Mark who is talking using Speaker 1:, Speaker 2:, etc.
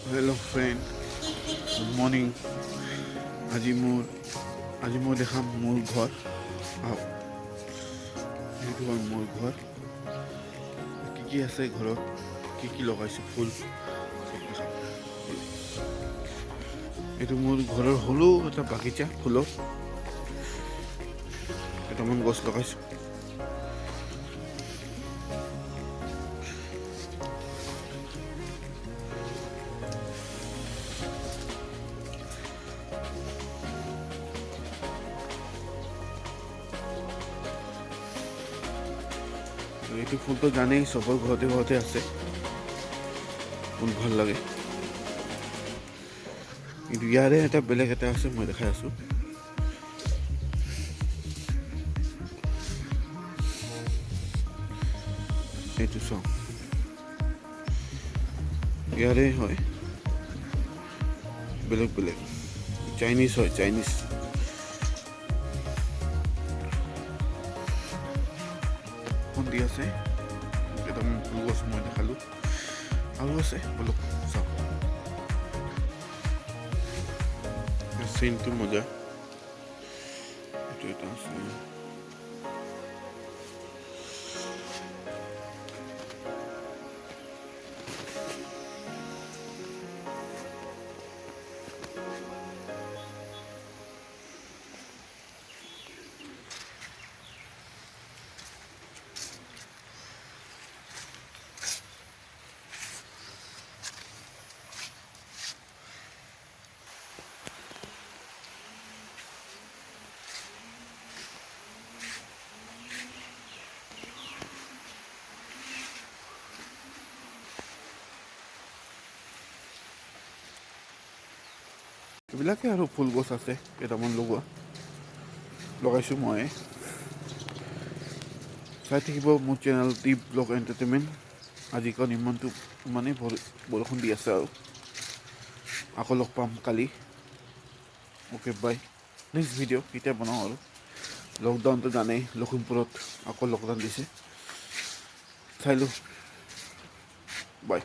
Speaker 1: Hello friend, good morning. আজি মই দেখাম মোৰ ঘৰ। এইটো হ'ল মোৰ ঘৰ। কি আছে ঘৰত, কি লগাইছোঁ ফুল চব দেখাম। এইটো মোৰ ঘৰৰ সৰু এটা বাগিচা ফুলৰ। কেইটামান গছ লগাইছোঁ। এইটো ফুলটো জানেই চবৰ ঘৰতে আছে, ফুল ভাল লাগে। কিন্তু ইয়াৰে এটা বেলেগ এটা আছে, মই দেখাই আছোঁ। এইটো চাওঁ, ইয়াৰে হয় বেলেগ চাইনিজ হয়, চাইনিজ। দি আছে কেইটামান ফুল গছ মই দেখালোঁ, আৰু আছে অলপ চাওঁ। চিনটো মজা, এইটো এটা আছে। এইবিলাকে আৰু ফুল গছ আছে কেইটামান লগাইছোঁ মই। চাই থাকিব মোৰ চেনেল দীপ ব্লগ এণ্টাৰটেইনমেণ্ট। আজিকালি ইমানেই বৰষুণ দি আছে, আৰু আকৌ লগ পাম কালি। Okay bye. নেক্সট ভিডিঅ' কেতিয়া বনাওঁ আৰু। লকডাউনটো জানেই, লখিমপুৰত আকৌ লকডাউন দিছে, চাই লওঁ। বাই।